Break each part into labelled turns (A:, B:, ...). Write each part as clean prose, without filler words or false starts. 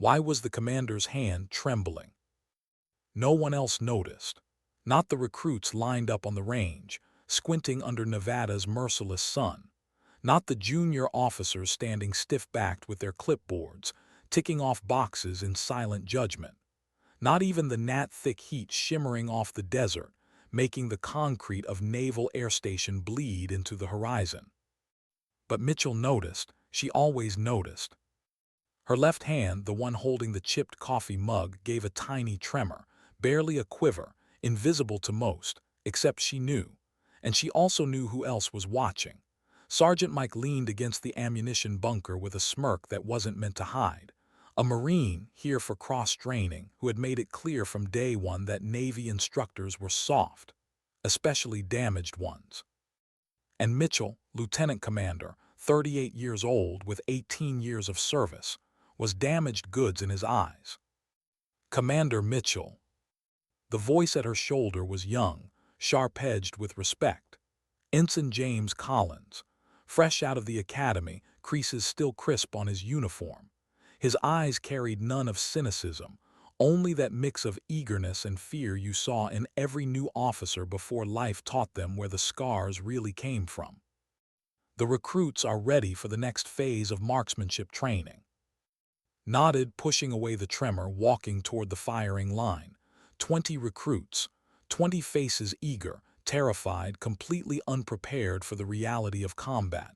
A: Why was the commander's hand trembling? No one else noticed. Not the recruits lined up on the range, squinting under Nevada's merciless sun. Not the junior officers standing stiff-backed with their clipboards, ticking off boxes in silent judgment. Not even the gnat-thick heat shimmering off the desert, making the concrete of Naval Air Station bleed into the horizon. But Mitchell noticed. She always noticed. Her left hand, the one holding the chipped coffee mug, gave a tiny tremor, barely a quiver, invisible to most, except she knew. And she also knew who else was watching. Sergeant Mike leaned against the ammunition bunker with a smirk that wasn't meant to hide. A Marine, here for cross-training, who had made it clear from day one that Navy instructors were soft, especially damaged ones. And Mitchell, lieutenant commander, 38 years old with 18 years of service, was damaged goods in his eyes. Commander Mitchell. The voice at her shoulder was young, sharp-edged with respect. Ensign James Collins, fresh out of the academy, creases still crisp on his uniform. His eyes carried none of cynicism, only that mix of eagerness and fear you saw in every new officer before life taught them where the scars really came from. The recruits are ready for the next phase of marksmanship training. Nodded, pushing away the tremor, walking toward the firing line. 20 recruits, 20 faces eager, terrified, completely unprepared for the reality of combat.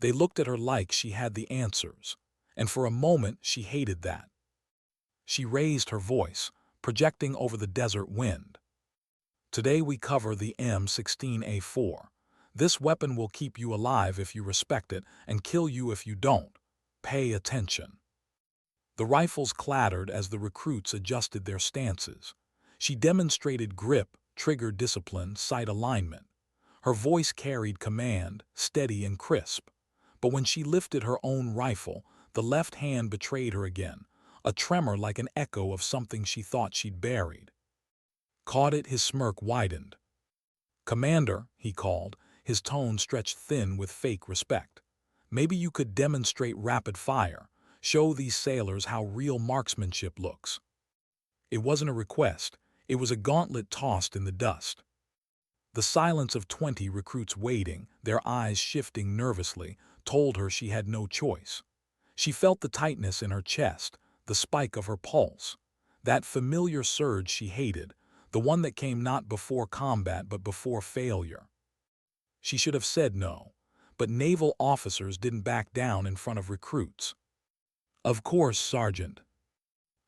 A: They looked at her like she had the answers, and for a moment she hated that. She raised her voice, projecting over the desert wind. Today we cover the M16A4. This weapon will keep you alive if you respect it and kill you if you don't. Pay attention. The rifles clattered as the recruits adjusted their stances. She demonstrated grip, trigger discipline, sight alignment. Her voice carried command, steady and crisp. But when she lifted her own rifle, the left hand betrayed her again, a tremor like an echo of something she thought she'd buried. Caught it, his smirk widened. "Commander," he called, his tone stretched thin with fake respect. "Maybe you could demonstrate rapid fire. Show these sailors how real marksmanship looks." It wasn't a request. It was a gauntlet tossed in the dust. The silence of 20 recruits waiting, their eyes shifting nervously, told her she had no choice. She felt the tightness in her chest, the spike of her pulse. That familiar surge she hated, the one that came not before combat but before failure. She should have said no, but naval officers didn't back down in front of recruits. "Of course, Sergeant."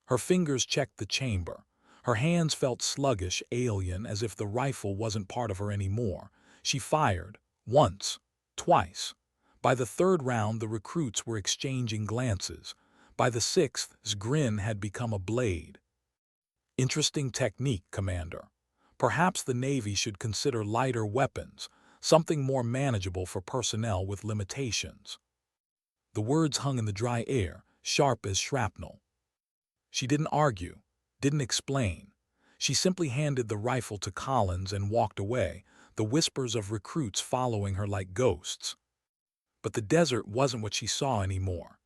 A: Her fingers checked the chamber. Her hands felt sluggish, alien, as if the rifle wasn't part of her anymore. She fired, once, twice. By the third round, the recruits were exchanging glances. By the sixth, his grin had become a blade. "Interesting technique, Commander. Perhaps the Navy should consider lighter weapons, something more manageable for personnel with limitations." The words hung in the dry air, sharp as shrapnel. She didn't argue, didn't explain. She simply handed the rifle to Collins and walked away, the whispers of recruits following her like ghosts. But the desert wasn't what she saw anymore.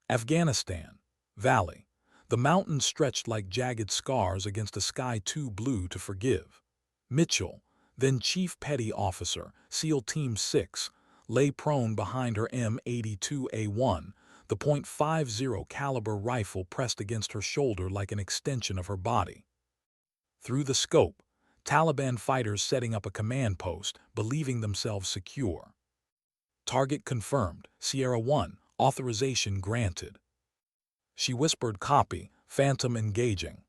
A: Afghanistan, valley. The mountains stretched like jagged scars against a sky too blue to forgive. Mitchell, then Chief Petty Officer, SEAL Team 6, lay prone behind her M82A1, the .50 caliber rifle pressed against her shoulder like an extension of her body. Through the scope, Taliban fighters setting up a command post, believing themselves secure. Target confirmed, Sierra 1, authorization granted. She whispered copy, Phantom engaging.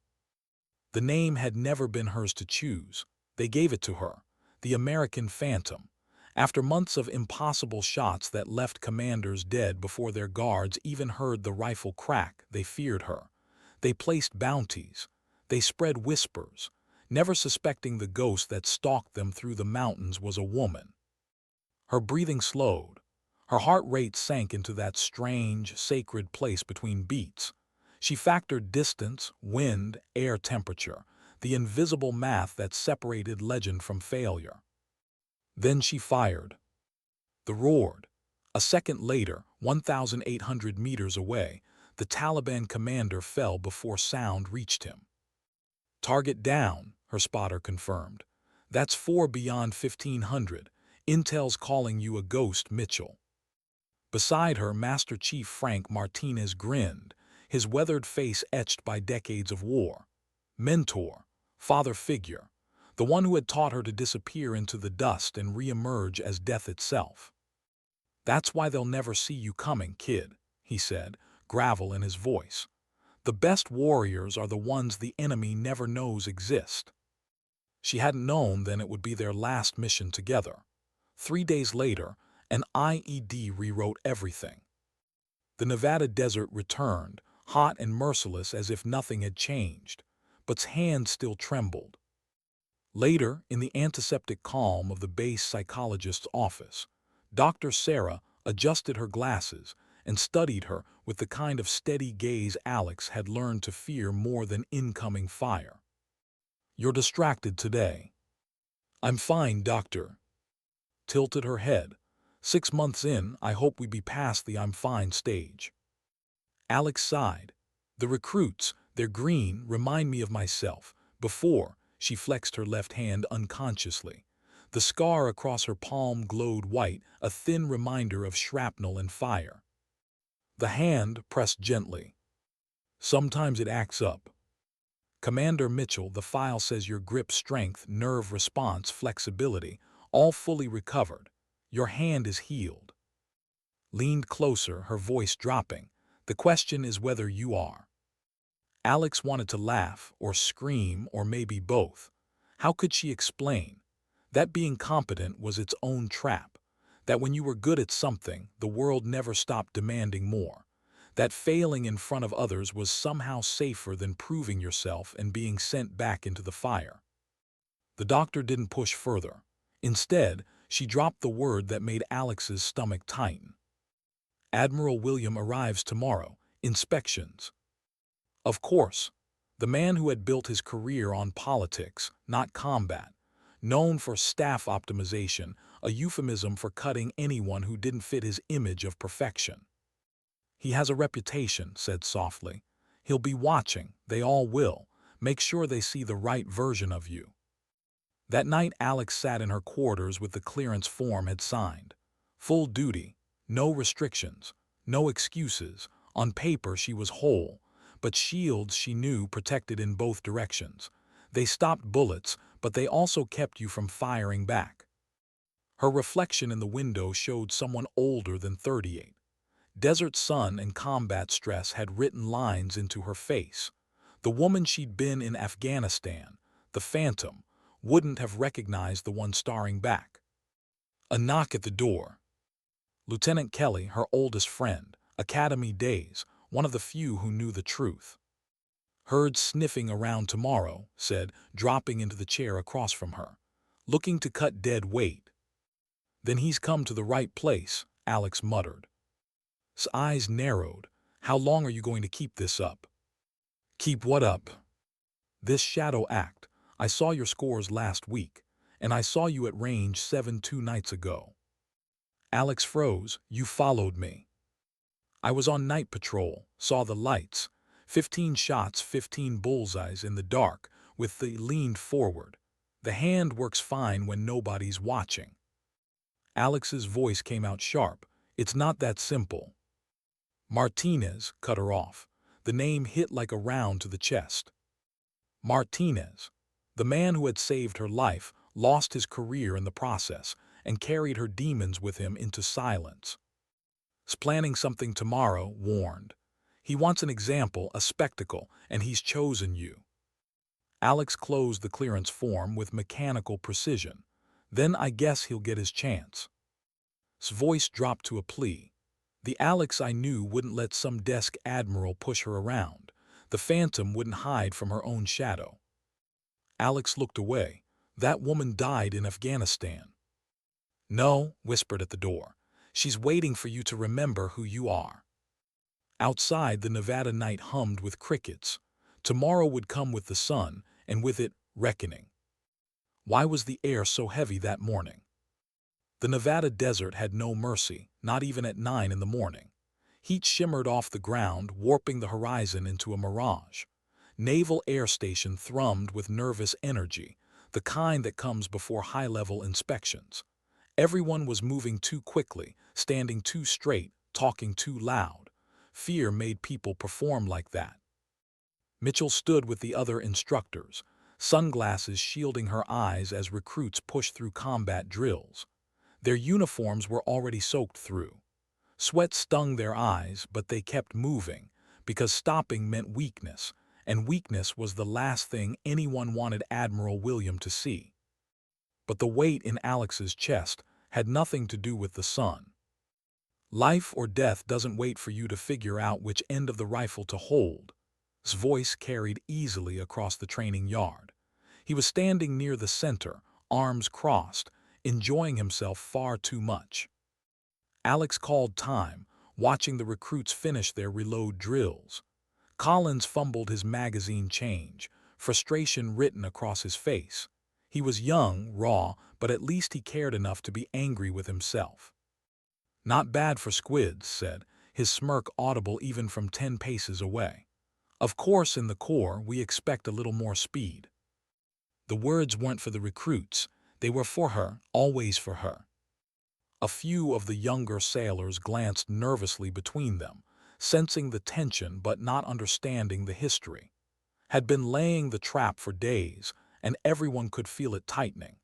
A: The name had never been hers to choose. They gave it to her, the American Phantom. After months of impossible shots that left commanders dead before their guards even heard the rifle crack, they feared her. They placed bounties. They spread whispers, never suspecting the ghost that stalked them through the mountains was a woman. Her breathing slowed. Her heart rate sank into that strange, sacred place between beats. She factored distance, wind, air temperature, the invisible math that separated legend from failure. Then she fired. The roared. A second later, 1,800 meters away, the Taliban commander fell before sound reached him. "Target down," her spotter confirmed. "That's 4 beyond 1500. Intel's calling you a ghost, Mitchell." Beside her, Master Chief Frank Martinez grinned, his weathered face etched by decades of war. Mentor, father figure, the one who had taught her to disappear into the dust and re-emerge as death itself. "That's why they'll never see you coming, kid," he said, gravel in his voice. "The best warriors are the ones the enemy never knows exist." She hadn't known then it would be their last mission together. 3 days later, an IED rewrote everything. The Nevada desert returned, hot and merciless as if nothing had changed, but's hand still trembled. Later, in the antiseptic calm of the base psychologist's office, Dr. Sarah adjusted her glasses and studied her with the kind of steady gaze Alex had learned to fear more than incoming fire. "You're distracted today." "I'm fine, doctor." Tilted her head. 6 months in, I hope we be past the I'm fine stage." Alex sighed. "The recruits, they're green, remind me of myself." Before, she flexed her left hand unconsciously. The scar across her palm glowed white, a thin reminder of shrapnel and fire. The hand pressed gently. "Sometimes it acts up." "Commander Mitchell, the file says your grip strength, nerve response, flexibility, all fully recovered. Your hand is healed." Leaned closer, her voice dropping. "The question is whether you are." Alex wanted to laugh, or scream, or maybe both. How could she explain? That being competent was its own trap. That when you were good at something, the world never stopped demanding more. That failing in front of others was somehow safer than proving yourself and being sent back into the fire. The doctor didn't push further. Instead, she dropped the word that made Alex's stomach tighten. "Admiral William arrives tomorrow. Inspections." Of course, the man who had built his career on politics, not combat, known for staff optimization, a euphemism for cutting anyone who didn't fit his image of perfection. "He has a reputation," said softly. "He'll be watching, they all will. Make sure they see the right version of you." That night Alex sat in her quarters with the clearance form had signed. Full duty, no restrictions, no excuses. On paper she was whole, but shields she knew protected in both directions. They stopped bullets, but they also kept you from firing back. Her reflection in the window showed someone older than 38. Desert sun and combat stress had written lines into her face. The woman she'd been in Afghanistan, the Phantom, wouldn't have recognized the one starring back. A knock at the door. Lieutenant Kelly, her oldest friend, academy days, one of the few who knew the truth. "Heard sniffing around tomorrow," said, dropping into the chair across from her. "Looking to cut dead weight." "Then he's come to the right place," Alex muttered. His eyes narrowed. "How long are you going to keep this up?" "Keep what up?" "This shadow act. I saw your scores last week, and I saw you at range 7 2 nights ago." Alex froze. "You followed me." "I was on night patrol, saw the lights. 15 shots, 15 bullseyes in the dark," with the leaned forward. "The hand works fine when nobody's watching." Alex's voice came out sharp. "It's not that simple." "Martinez," cut her off. The name hit like a round to the chest. Martinez, the man who had saved her life, lost his career in the process and carried her demons with him into silence. "He's planning something tomorrow," warned. "He wants an example, a spectacle, and he's chosen you." Alex closed the clearance form with mechanical precision. "Then I guess he'll get his chance." His voice dropped to a plea. The Alex I knew wouldn't let some desk admiral push her around. The Phantom wouldn't hide from her own shadow. Alex looked away. "That woman died in Afghanistan." "No," whispered at the door. "She's waiting for you to remember who you are." Outside, the Nevada night hummed with crickets. Tomorrow would come with the sun, and with it, reckoning. Why was the air so heavy that morning? The Nevada desert had no mercy, not even at 9 in the morning. Heat shimmered off the ground, warping the horizon into a mirage. Naval Air Station thrummed with nervous energy, the kind that comes before high-level inspections. Everyone was moving too quickly, standing too straight, talking too loud. Fear made people perform like that. Mitchell stood with the other instructors, sunglasses shielding her eyes as recruits pushed through combat drills. Their uniforms were already soaked through. Sweat stung their eyes, but they kept moving, because stopping meant weakness, and weakness was the last thing anyone wanted Admiral William to see. But the weight in Alex's chest had nothing to do with the sun. Life or death doesn't wait for you to figure out which end of the rifle to hold. His voice carried easily across the training yard. He was standing near the center, arms crossed, enjoying himself far too much. Alex called time, watching the recruits finish their reload drills. Collins fumbled his magazine change, frustration written across his face. He was young, raw, but at least he cared enough to be angry with himself. "Not bad for squids," said, his smirk audible even from 10 paces away. "Of course, in the Corps, we expect a little more speed." The words weren't for the recruits. They were for her, always for her. A few of the younger sailors glanced nervously between them, sensing the tension but not understanding the history. Had been laying the trap for days, and everyone could feel it tightening.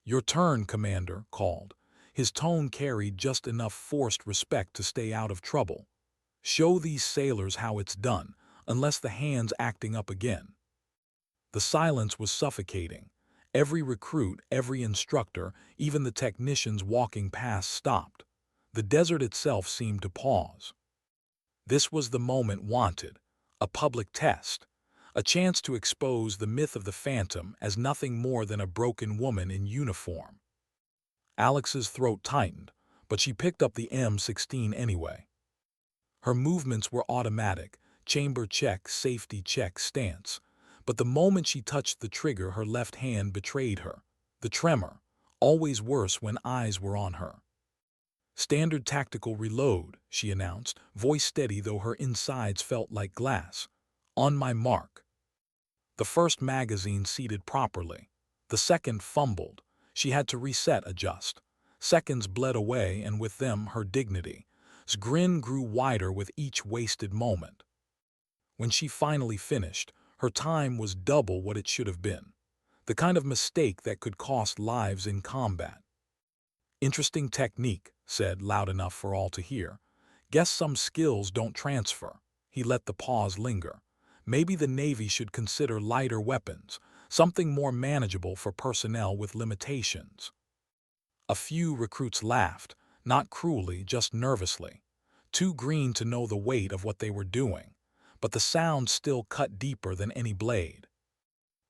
A: "Your turn, Commander," called. His tone carried just enough forced respect to stay out of trouble. "Show these sailors how it's done, unless the hand's acting up again." The silence was suffocating. Every recruit, every instructor, even the technicians walking past stopped. The desert itself seemed to pause. This was the moment wanted, a public test, a chance to expose the myth of the Phantom as nothing more than a broken woman in uniform. Alex's throat tightened, but she picked up the M16 anyway. Her movements were automatic, chamber check, safety check, stance. But the moment she touched the trigger, her left hand betrayed her. The tremor, always worse when eyes were on her. "Standard tactical reload," she announced, voice steady though her insides felt like glass. "On my mark." The first magazine seated properly. The second fumbled. She had to reset, adjust. Seconds bled away, and with them her dignity. His grin grew wider with each wasted moment. When she finally finished, her time was double what it should have been. The kind of mistake that could cost lives in combat. "Interesting technique," said, loud enough for all to hear. "Guess some skills don't transfer." He let the pause linger. "Maybe the Navy should consider lighter weapons, something more manageable for personnel with limitations." A few recruits laughed, not cruelly, just nervously. Too green to know the weight of what they were doing. But the sound still cut deeper than any blade.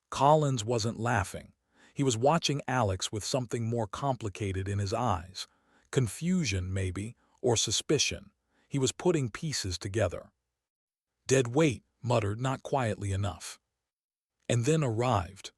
A: Collins wasn't laughing. He was watching Alex with something more complicated in his eyes. Confusion, maybe, or suspicion. He was putting pieces together. "Dead weight," muttered, not quietly enough. And then arrived.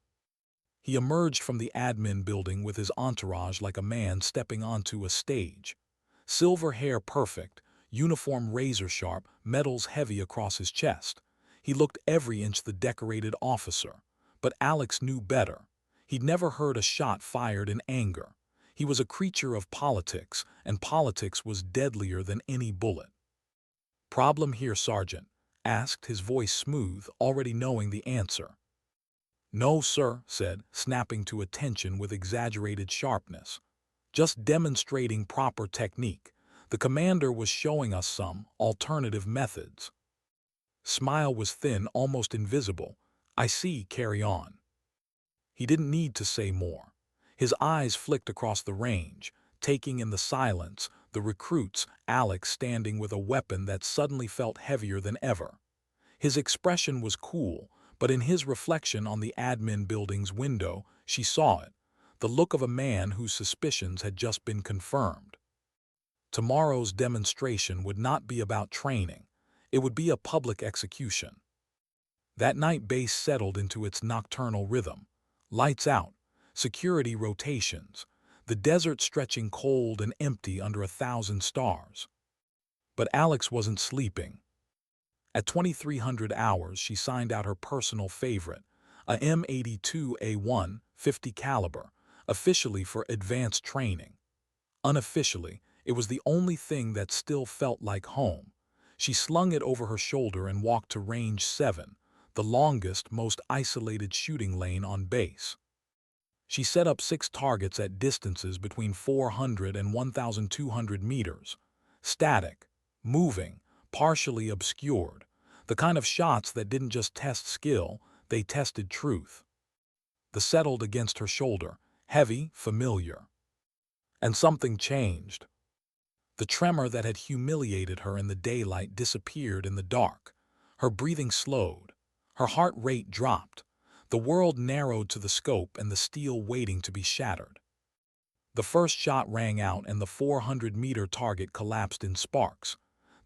A: He emerged from the admin building with his entourage like a man stepping onto a stage. Silver hair perfect, uniform razor-sharp, medals heavy across his chest. He looked every inch the decorated officer. But Alex knew better. He'd never heard a shot fired in anger. He was a creature of politics, and politics was deadlier than any bullet. "Problem here, Sergeant?" asked, his voice smooth, already knowing the answer. "No, sir," said, snapping to attention with exaggerated sharpness. "Just demonstrating proper technique. The commander was showing us some alternative methods." Smile was thin, almost invisible. "I see, carry on." He didn't need to say more. His eyes flicked across the range, taking in the silence, the recruits, Alex standing with a weapon that suddenly felt heavier than ever. His expression was cool, but in his reflection on the admin building's window, she saw it, the look of a man whose suspicions had just been confirmed. Tomorrow's demonstration would not be about training. It would be a public execution. That night base settled into its nocturnal rhythm. Lights out, security rotations, the desert stretching cold and empty under 1,000 stars. But Alex wasn't sleeping. At 2300 hours, she signed out her personal favorite, a M82A1 50 caliber, officially for advanced training. Unofficially, it was the only thing that still felt like home. She slung it over her shoulder and walked to Range 7, the longest, most isolated shooting lane on base. She set up 6 targets at distances between 400 and 1,200 meters. Static, moving, partially obscured. The kind of shots that didn't just test skill, they tested truth. The settled against her shoulder, heavy, familiar. And something changed. The tremor that had humiliated her in the daylight disappeared in the dark. Her breathing slowed. Her heart rate dropped. The world narrowed to the scope and the steel waiting to be shattered. The first shot rang out and the 400-meter target collapsed in sparks.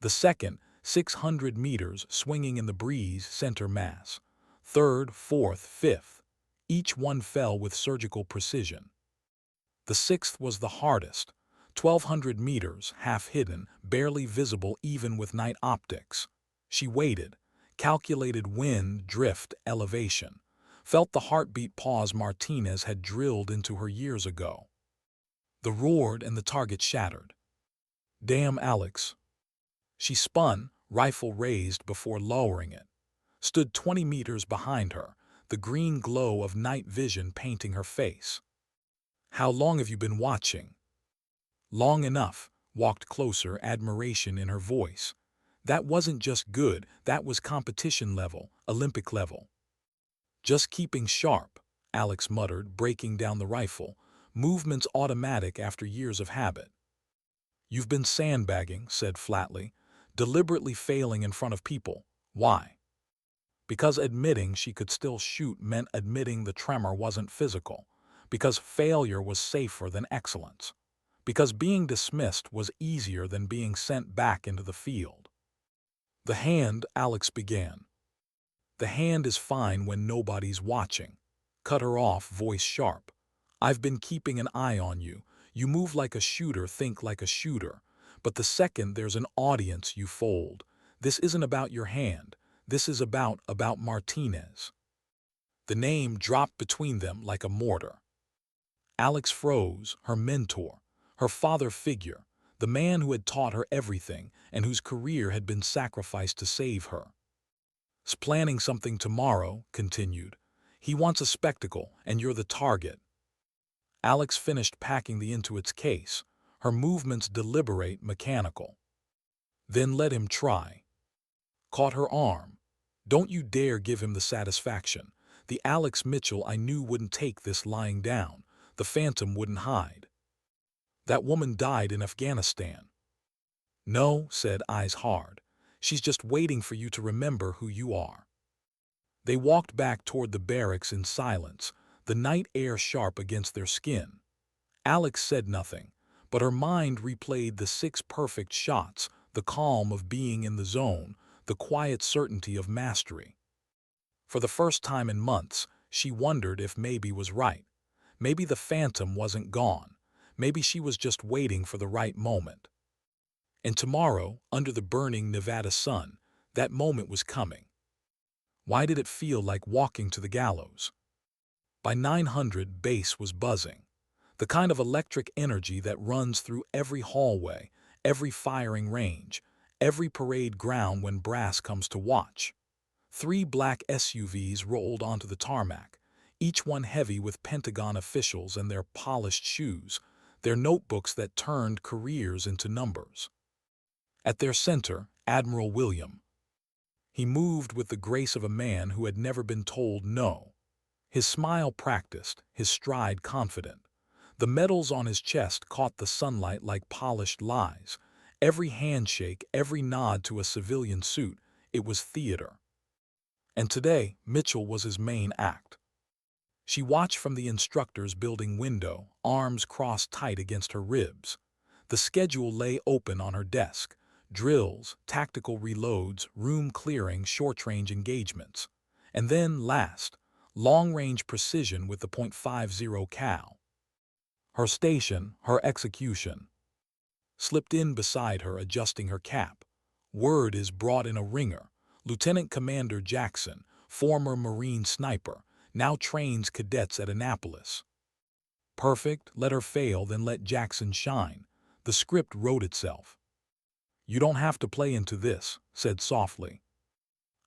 A: The second, 600 meters, swinging in the breeze, sent her mass. Third, fourth, fifth. Each one fell with surgical precision. The sixth was the hardest. 1,200 meters, half hidden, barely visible even with night optics. She waited, calculated wind, drift, elevation, felt the heartbeat pause Martinez had drilled into her years ago. The roared and the target shattered. Damn, Alex. She spun, rifle raised before lowering it. Stood 20 meters behind her, the green glow of night vision painting her face. How long have you been watching? Long enough. Walked closer, admiration in her voice. That wasn't just good, that was competition level, Olympic level. Just keeping sharp, Alex muttered, breaking down the rifle, movements automatic after years of habit. You've been sandbagging, said flatly, deliberately failing in front of people. Why? Because admitting she could still shoot meant admitting the tremor wasn't physical. Because failure was safer than excellence. Because being dismissed was easier than being sent back into the field. The hand, Alex began. The hand is fine when nobody's watching. Cut her off, voice sharp. I've been keeping an eye on you. You move like a shooter, think like a shooter. But the second there's an audience, you fold. This isn't about your hand. This is about Martinez. The name dropped between them like a mortar. Alex froze, her mentor, her father figure, the man who had taught her everything and whose career had been sacrificed to save her. Planning something tomorrow, continued. He wants a spectacle, and you're the target. Alex finished packing the into its case, her movements deliberate, mechanical. Then let him try. Caught her arm. Don't you dare give him the satisfaction. The Alex Mitchell I knew wouldn't take this lying down. The phantom wouldn't hide. That woman died in Afghanistan. No, said, eyes hard. She's just waiting for you to remember who you are. They walked back toward the barracks in silence, the night air sharp against their skin. Alex said nothing, but her mind replayed the 6 perfect shots, the calm of being in the zone, the quiet certainty of mastery. For the first time in months, she wondered if maybe was right. Maybe the phantom wasn't gone. Maybe she was just waiting for the right moment. And tomorrow, under the burning Nevada sun, that moment was coming. Why did it feel like walking to the gallows? By 900, base was buzzing. The kind of electric energy that runs through every hallway, every firing range, every parade ground when brass comes to watch. 3 black SUVs rolled onto the tarmac, each one heavy with Pentagon officials and their polished shoes, their notebooks that turned careers into numbers. At their center, Admiral William. He moved with the grace of a man who had never been told no. His smile practiced, his stride confident. The medals on his chest caught the sunlight like polished lies. Every handshake, every nod to a civilian suit, it was theater. And today, Mitchell was his main act. She watched from the instructor's building window, arms crossed tight against her ribs. The schedule lay open on her desk. Drills, tactical reloads, room clearing, short-range engagements. And then, last, long-range precision with the .50 cal. Her station, her execution. Slipped in beside her, adjusting her cap. Word is brought in a ringer. Lieutenant Commander Jackson, former Marine sniper, now trains cadets at Annapolis. Perfect, let her fail, then let Jackson shine. The script wrote itself. You don't have to play into this, said softly.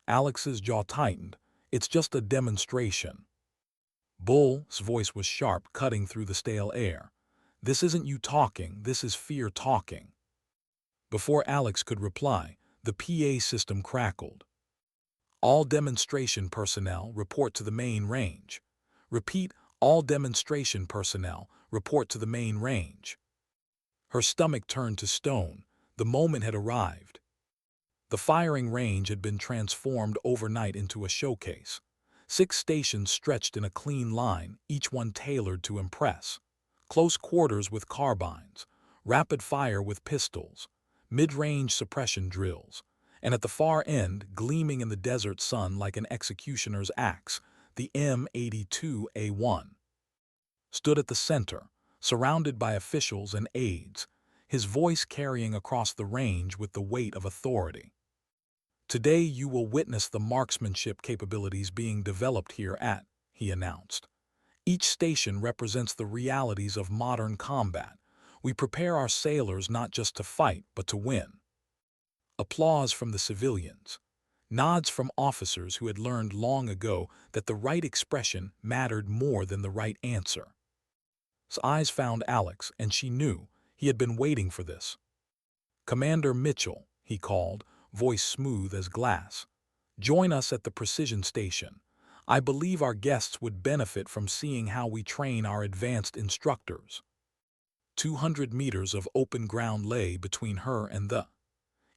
A: Alex's jaw tightened. It's just a demonstration. Bull's voice was sharp, cutting through the stale air. This isn't you talking, this is fear talking. Before Alex could reply, the PA system crackled. All demonstration personnel report to the main range. Repeat, all demonstration personnel report to the main range. Her stomach turned to stone. The moment had arrived. The firing range had been transformed overnight into a showcase. 6 stations stretched in a clean line, each one tailored to impress. Close quarters with carbines, rapid fire with pistols, mid-range suppression drills, and at the far end, gleaming in the desert sun like an executioner's axe, the M82A1 stood at the center, surrounded by officials and aides, his voice carrying across the range with the weight of authority. Today you will witness the marksmanship capabilities being developed here at, he announced. Each station represents the realities of modern combat. We prepare our sailors not just to fight, but to win. Applause from the civilians. Nods from officers who had learned long ago that the right expression mattered more than the right answer. His eyes found Alex, and she knew he had been waiting for this. Commander Mitchell, he called, voice smooth as glass. Join us at the precision station. I believe our guests would benefit from seeing how we train our advanced instructors. 200 meters of open ground lay between her and the.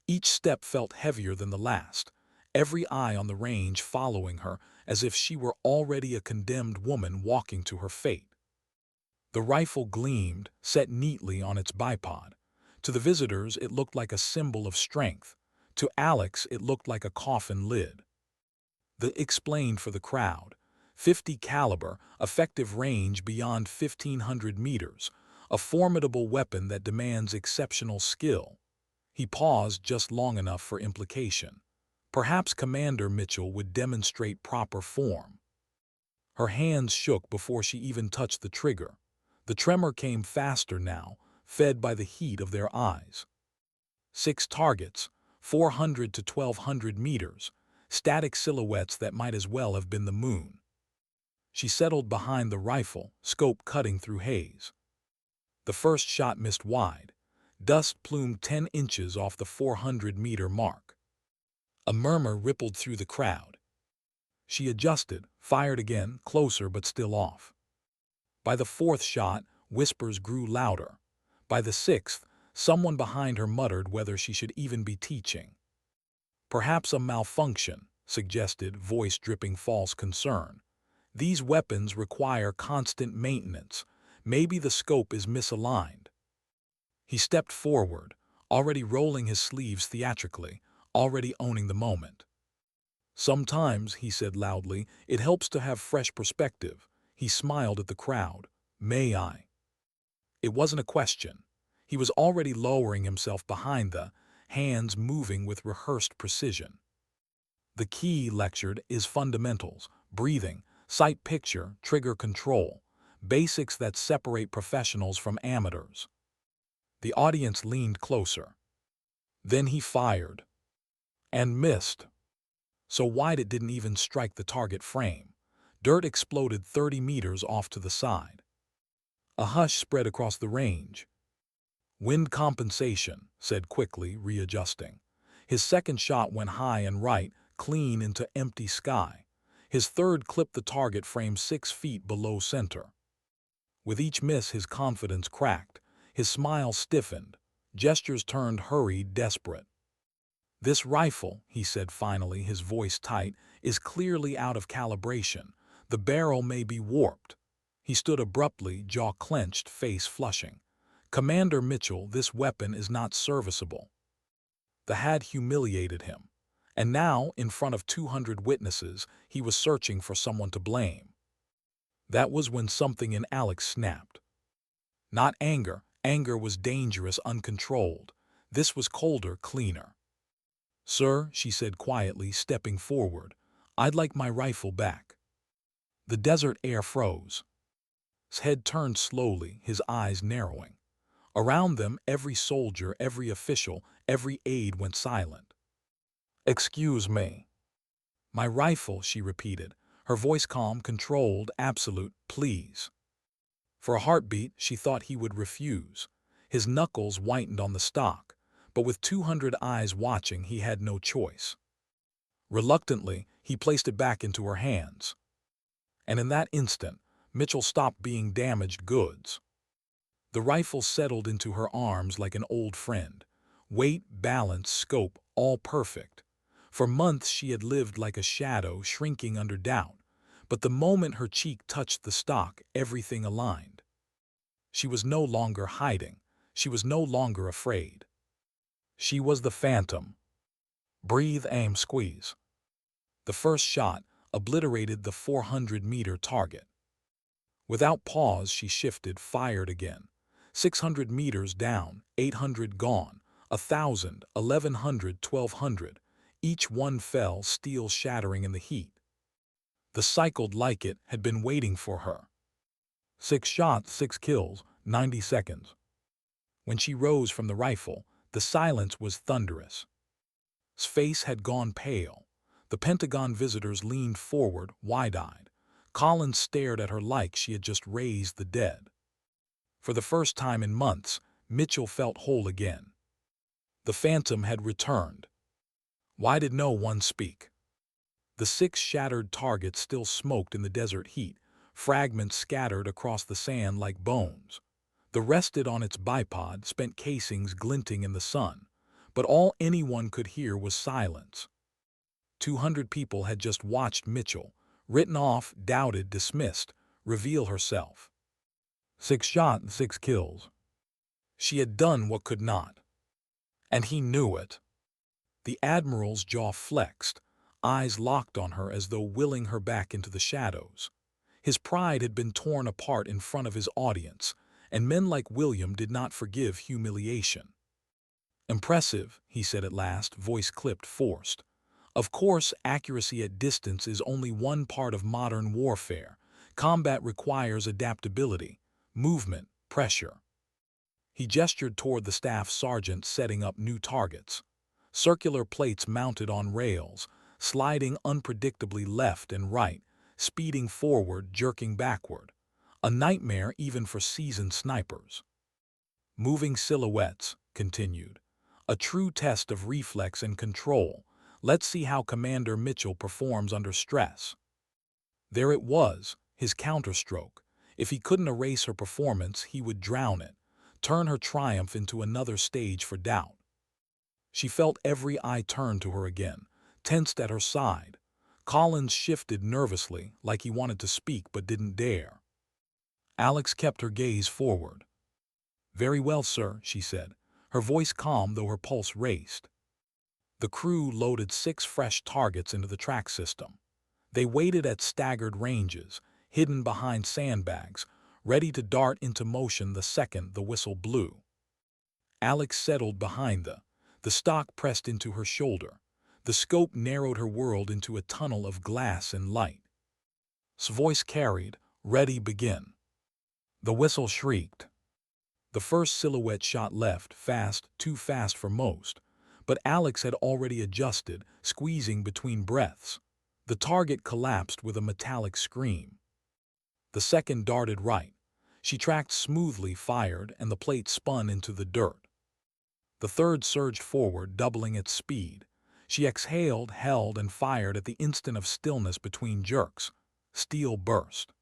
A: Each step felt heavier than the last, every eye on the range following her as if she were already a condemned woman walking to her fate. The rifle gleamed, set neatly on its bipod. To the visitors, it looked like a symbol of strength. To Alex, it looked like a coffin lid. The explained for the crowd. 50 caliber, effective range beyond 1,500 meters, a formidable weapon that demands exceptional skill. He paused just long enough for implication. Perhaps Commander Mitchell would demonstrate proper form. Her hands shook before she even touched the trigger. The tremor came faster now, fed by the heat of their eyes. 6 targets, 400 to 1,200 meters, static silhouettes that might as well have been the moon. She settled behind the rifle, scope cutting through haze. The first shot missed wide. Dust plumed 10 inches off the 400-meter mark. A murmur rippled through the crowd. She adjusted, fired again, closer but still off. By the 4th shot, whispers grew louder. By the 6th, someone behind her muttered whether she should even be teaching. Perhaps a malfunction, suggested, voice dripping false concern. These weapons require constant maintenance. Maybe the scope is misaligned. He stepped forward, already rolling his sleeves theatrically, already owning the moment. Sometimes, he said loudly, it helps to have fresh perspective. He smiled at the crowd. May I? It wasn't a question. He was already lowering himself behind the, hands moving with rehearsed precision. The key, lectured, is fundamentals, breathing, sight picture, trigger control, basics that separate professionals from amateurs. The audience leaned closer. Then he fired. And missed. So wide it didn't even strike the target frame. Dirt exploded 30 meters off to the side. A hush spread across the range. Wind compensation, said quickly, readjusting. His second shot went high and right, clean into empty sky. His third clipped the target frame 6 feet below center. With each miss, his confidence cracked. His smile stiffened. Gestures turned hurried, desperate. This rifle, he said finally, his voice tight, is clearly out of calibration. The barrel may be warped. He stood abruptly, jaw clenched, face flushing. Commander Mitchell, this weapon is not serviceable. The had humiliated him. And now, in front of 200 witnesses, he was searching for someone to blame. That was when something in Alex snapped. Not anger. Anger was dangerous, uncontrolled. This was colder, cleaner. "Sir," she said quietly, stepping forward, "I'd like my rifle back." The desert air froze. His head turned slowly, his eyes narrowing. Around them, every soldier, every official, every aide went silent. "Excuse me." "My rifle," she repeated, her voice calm, controlled, absolute. "Please." For a heartbeat, she thought he would refuse. His knuckles whitened on the stock, but with 200 eyes watching, he had no choice. Reluctantly, he placed it back into her hands. And in that instant, Mitchell stopped being damaged goods. The rifle settled into her arms like an old friend. Weight, balance, scope, all perfect. For months she had lived like a shadow, shrinking under doubt. But the moment her cheek touched the stock, everything aligned. She was no longer hiding. She was no longer afraid. She was the phantom. Breathe, aim, squeeze. The first shot obliterated the 400-meter target. Without pause, she shifted, fired again. 600 meters down, 800 gone, 1,000, 1,100, 1,200. Each one fell, steel shattering in the heat. The cycle like it had been waiting for her. 6 shots, 6 kills, 90 seconds. When she rose from the rifle, the silence was thunderous. His face had gone pale. The Pentagon visitors leaned forward, wide-eyed. Collins stared at her like she had just raised the dead. For the first time in months, Mitchell felt whole again. The phantom had returned. Why did no one speak? The 6 shattered targets still smoked in the desert heat, fragments scattered across the sand like bones. The rested on its bipod, spent casings glinting in the sun, but all anyone could hear was silence. 200 people had just watched Mitchell, written off, doubted, dismissed, reveal herself. 6 shots, 6 kills. She had done what could not. And he knew it. The admiral's jaw flexed, eyes locked on her as though willing her back into the shadows. His pride had been torn apart in front of his audience, and men like William did not forgive humiliation. "Impressive," he said at last, voice clipped, forced. "Of course, accuracy at distance is only one part of modern warfare. Combat requires adaptability, movement, pressure." He gestured toward the staff sergeant setting up new targets. Circular plates mounted on rails, sliding unpredictably left and right, speeding forward, jerking backward. A nightmare even for seasoned snipers. "Moving silhouettes," continued. "A true test of reflex and control. Let's see how Commander Mitchell performs under stress." There it was, his counterstroke. If he couldn't erase her performance, he would drown it, turn her triumph into another stage for doubt. She felt every eye turn to her again, tensed at her side. Collins shifted nervously, like he wanted to speak but didn't dare. Alex kept her gaze forward. "Very well, sir," she said, her voice calm though her pulse raced. The crew loaded 6 fresh targets into the track system. They waited at staggered ranges, hidden behind sandbags, ready to dart into motion the second the whistle blew. Alex settled behind the stock pressed into her shoulder. The scope narrowed her world into a tunnel of glass and light. His voice carried, "Ready, begin." The whistle shrieked. The first silhouette shot left, fast, too fast for most. But Alex had already adjusted, squeezing between breaths. The target collapsed with a metallic scream. The second darted right. She tracked smoothly, fired, and the plate spun into the dirt. The third surged forward, doubling its speed. She exhaled, held, and fired at the instant of stillness between jerks. Steel burst.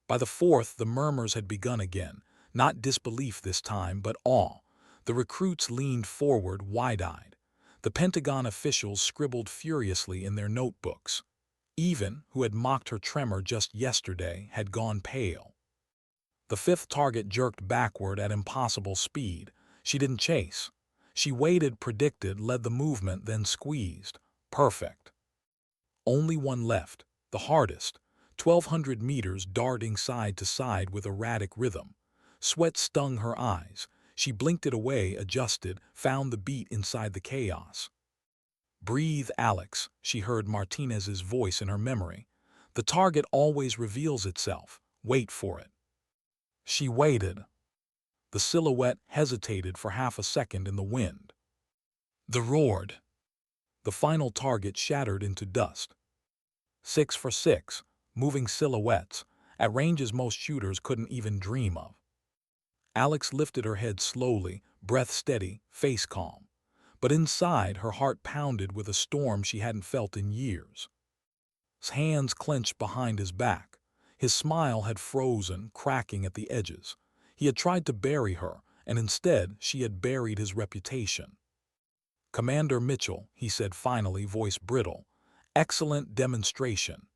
A: By the fourth, the murmurs had begun again, not disbelief this time, but awe. The recruits leaned forward, wide-eyed. The Pentagon officials scribbled furiously in their notebooks. Even, who had mocked her tremor just yesterday, had gone pale. The fifth target jerked backward at impossible speed. She didn't chase. She waited, predicted, led the movement, then squeezed. Perfect. Only one left, the hardest. 1,200 meters darting side to side with erratic rhythm. Sweat stung her eyes. She blinked it away, adjusted, found the beat inside the chaos. "Breathe, Alex," she heard Martinez's voice in her memory. "The target always reveals itself. Wait for it." She waited. The silhouette hesitated for half a second in the wind. The roared. The final target shattered into dust. 6 for 6, moving silhouettes, at ranges most shooters couldn't even dream of. Alex lifted her head slowly, breath steady, face calm. But inside, her heart pounded with a storm she hadn't felt in years. His hands clenched behind his back. His smile had frozen, cracking at the edges. He had tried to bury her, and instead she had buried his reputation. "Commander Mitchell," he said finally, voice brittle. "Excellent demonstration."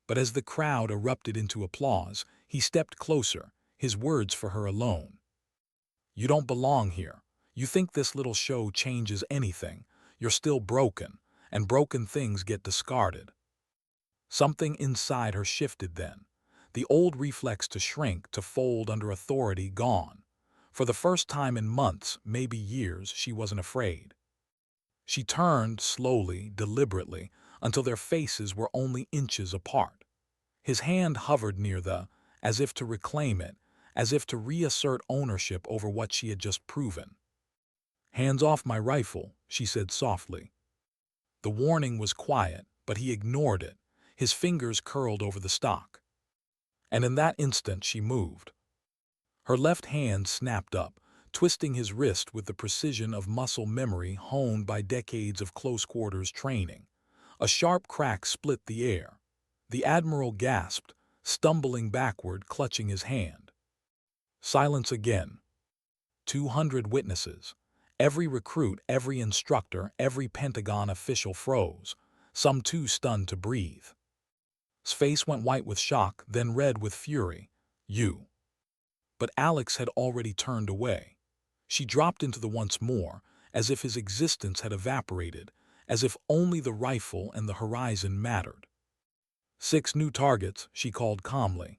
A: But as the crowd erupted into applause, he stepped closer, his words for her alone. "You don't belong here. You think this little show changes anything. You're still broken, and broken things get discarded." Something inside her shifted then. The old reflex to shrink, to fold under authority, gone. For the first time in months, maybe years, she wasn't afraid. She turned slowly, deliberately, until their faces were only inches apart. His hand hovered near as if to reclaim it, as if to reassert ownership over what she had just proven. "Hands off my rifle," she said softly. The warning was quiet, but he ignored it. His fingers curled over the stock. And in that instant she moved. Her left hand snapped up, twisting his wrist with the precision of muscle memory honed by decades of close-quarters training. A sharp crack split the air. The admiral gasped, stumbling backward, clutching his hand. Silence again. 200 witnesses. Every recruit, every instructor, every Pentagon official froze, some too stunned to breathe. His face went white with shock, then red with fury. "You." But Alex had already turned away. She dropped into the once more, as if his existence had evaporated, as if only the rifle and the horizon mattered. 6 new targets, she called calmly.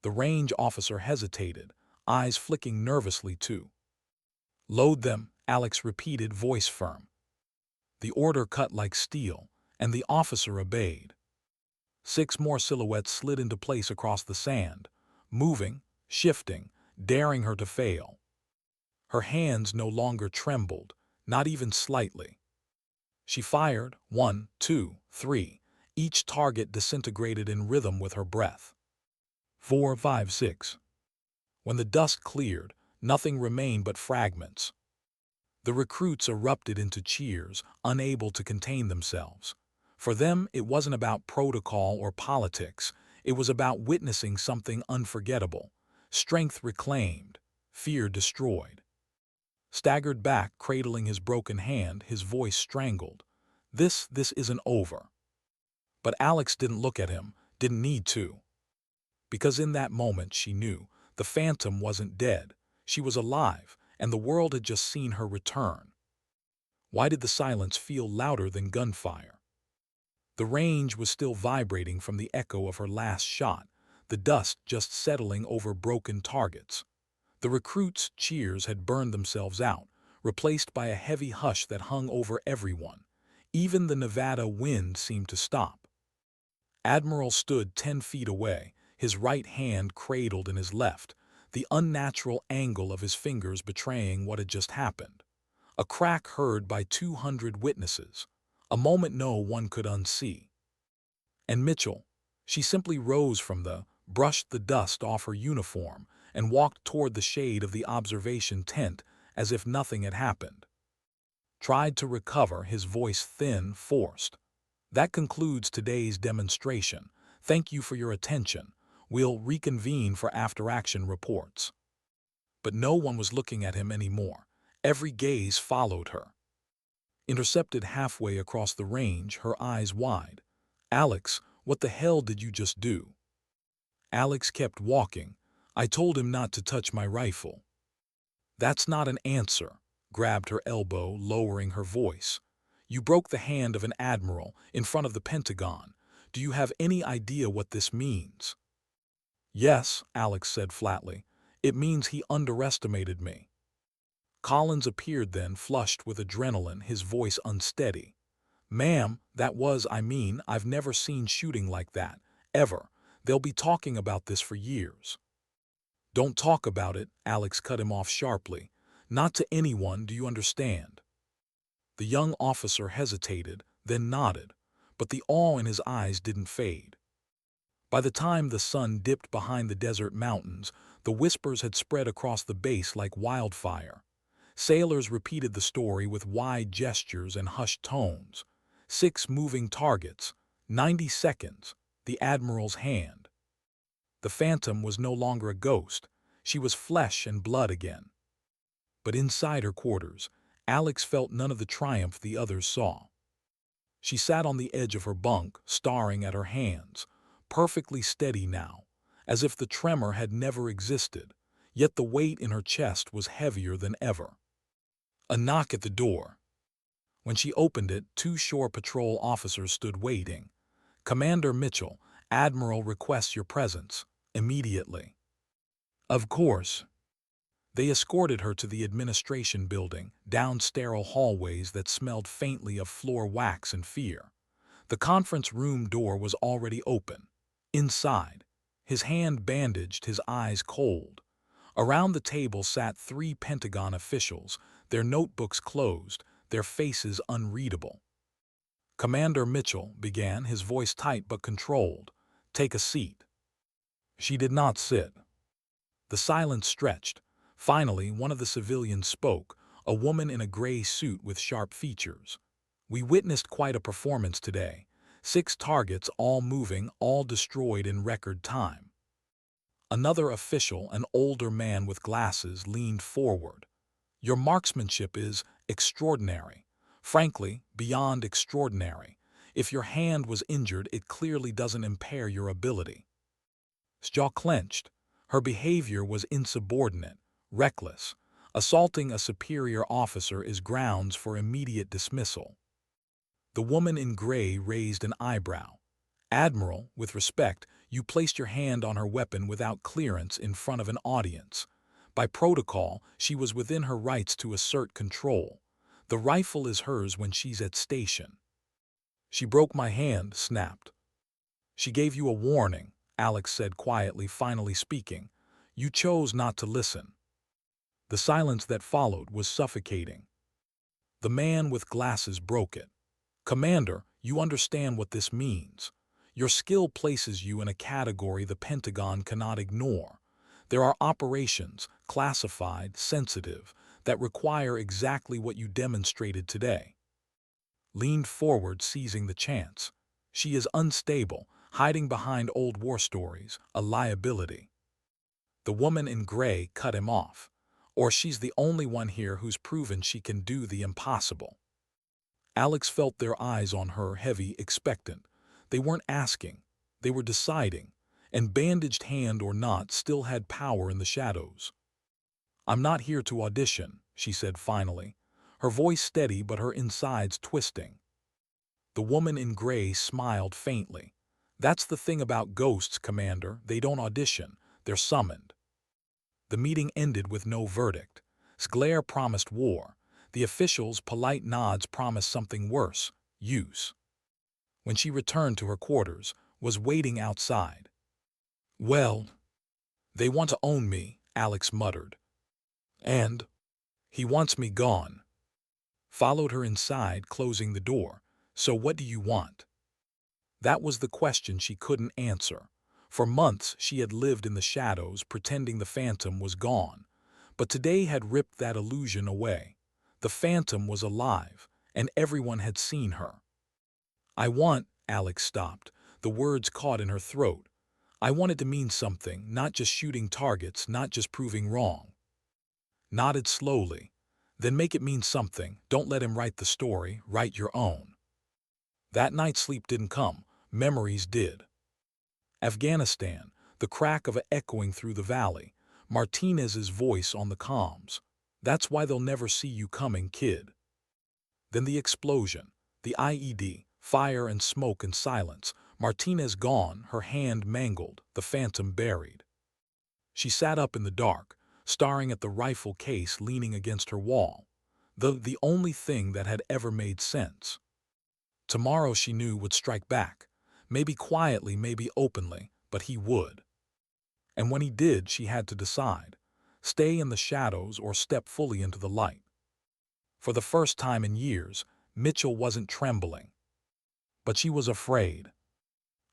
A: The range officer hesitated, eyes flicking nervously too. "Load them," Alex repeated, voice firm. The order cut like steel, and the officer obeyed. 6 more silhouettes slid into place across the sand, moving, shifting, daring her to fail. Her hands no longer trembled, not even slightly. She fired, 1, 2, 3. Each target disintegrated in rhythm with her breath. 4, 5, 6. When the dust cleared, nothing remained but fragments. The recruits erupted into cheers, unable to contain themselves. For them, it wasn't about protocol or politics. It was about witnessing something unforgettable. Strength reclaimed, fear destroyed. Staggered back, cradling his broken hand, his voice strangled. This isn't over." But Alex didn't look at him, didn't need to. Because in that moment she knew, the phantom wasn't dead. She was alive, and the world had just seen her return. Why did the silence feel louder than gunfire? The range was still vibrating from the echo of her last shot, the dust just settling over broken targets. The recruits' cheers had burned themselves out, replaced by a heavy hush that hung over everyone. Even the Nevada wind seemed to stop. Admiral stood 10 feet away, his right hand cradled in his left, the unnatural angle of his fingers betraying what had just happened. A crack heard by 200 witnesses, a moment no one could unsee. And Mitchell, she simply rose from brushed the dust off her uniform, and walked toward the shade of the observation tent as if nothing had happened. Tried to recover, his voice thin, forced. "That concludes today's demonstration. Thank you for your attention. We'll reconvene for after-action reports." But no one was looking at him anymore. Every gaze followed her. Intercepted halfway across the range, her eyes wide. "Alex, what the hell did you just do?" Alex kept walking. "I told him not to touch my rifle." "That's not an answer," grabbed her elbow, lowering her voice. "You broke the hand of an admiral in front of the Pentagon. Do you have any idea what this means?" "Yes," Alex said flatly. "It means he underestimated me." Collins appeared then, flushed with adrenaline, his voice unsteady. "Ma'am, I've never seen shooting like that, ever. They'll be talking about this for years." "Don't talk about it," Alex cut him off sharply. "Not to anyone, do you understand?" The young officer hesitated, then nodded, but the awe in his eyes didn't fade. By the time the sun dipped behind the desert mountains, the whispers had spread across the base like wildfire. Sailors repeated the story with wide gestures and hushed tones. 6 moving targets, 90 seconds, the admiral's hand. The Phantom was no longer a ghost. She was flesh and blood again. But inside her quarters, Alex felt none of the triumph the others saw. She sat on the edge of her bunk, staring at her hands, perfectly steady now, as if the tremor had never existed, yet the weight in her chest was heavier than ever. A knock at the door. When she opened it, 2 shore patrol officers stood waiting. "Commander Mitchell, Admiral requests your presence, immediately." Of course. They escorted her to the administration building, down sterile hallways that smelled faintly of floor wax and fear. The conference room door was already open. Inside, his hand bandaged, his eyes cold. Around the table sat 3 Pentagon officials, their notebooks closed, their faces unreadable. "Commander Mitchell," began, his voice tight but controlled, "take a seat." She did not sit. The silence stretched. Finally, one of the civilians spoke, a woman in a gray suit with sharp features. "We witnessed quite a performance today. 6 targets, all moving, all destroyed in record time." Another official, an older man with glasses, leaned forward. "Your marksmanship is extraordinary. Frankly, beyond extraordinary. If your hand was injured, it clearly doesn't impair your ability." His jaw clenched. Her behavior was insubordinate, reckless. Assaulting a superior officer is grounds for immediate dismissal. The woman in gray raised an eyebrow. "Admiral, with respect, you placed your hand on her weapon without clearance in front of an audience. By protocol, she was within her rights to assert control. The rifle is hers when she's at station." "She broke my hand," snapped. "She gave you a warning," Alex said quietly, finally speaking. "You chose not to listen." The silence that followed was suffocating. The man with glasses broke it. "Commander, you understand what this means. Your skill places you in a category the Pentagon cannot ignore. There are operations, classified, sensitive, that require exactly what you demonstrated today." Leaned forward, seizing the chance. "She is unstable, hiding behind old war stories, a liability." The woman in gray cut him off. "Or she's the only one here who's proven she can do the impossible." Alex felt their eyes on her, heavy, expectant. They weren't asking, they were deciding, and bandaged hand or not still had power in the shadows. "I'm not here to audition," she said finally, her voice steady but her insides twisting. The woman in gray smiled faintly. "That's the thing about ghosts, Commander, they don't audition, they're summoned." The meeting ended with no verdict. Sglair promised war. The officials' polite nods promised something worse, use. When she returned to her quarters, was waiting outside. "Well, they want to own me," Alex muttered. "And he wants me gone." Followed her inside, closing the door. "So what do you want?" That was the question she couldn't answer. For months she had lived in the shadows, pretending the Phantom was gone. But today had ripped that illusion away. The Phantom was alive, and everyone had seen her. Alex stopped, the words caught in her throat. "I want it to mean something, not just shooting targets, not just proving wrong." Nodded slowly. "Then make it mean something. Don't let him write the story, write your own." That night sleep didn't come, memories did. Afghanistan, the crack of it echoing through the valley, Martinez's voice on the comms. "That's why they'll never see you coming, kid." Then the explosion, the IED, fire and smoke and silence, Martinez gone, her hand mangled, the Phantom buried. She sat up in the dark, staring at the rifle case leaning against her wall, the only thing that had ever made sense. Tomorrow, she knew, would strike back, maybe quietly, maybe openly, but he would. And when he did, she had to decide, stay in the shadows or step fully into the light. For the first time in years, Mitchell wasn't trembling. But she was afraid.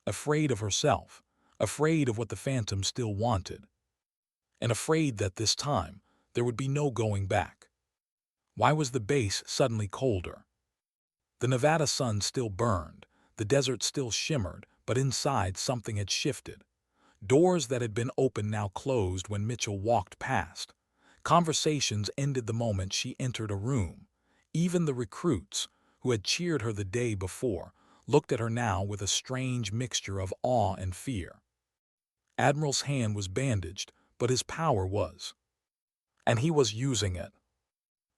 A: Afraid of herself, afraid of what the Phantom still wanted, and afraid that this time there would be no going back. Why was the base suddenly colder? The Nevada sun still burned, the desert still shimmered, but inside something had shifted. Doors that had been open now closed when Mitchell walked past. Conversations ended the moment she entered a room. Even the recruits, who had cheered her the day before, looked at her now with a strange mixture of awe and fear. Admiral's hand was bandaged, but his power was. And he was using it.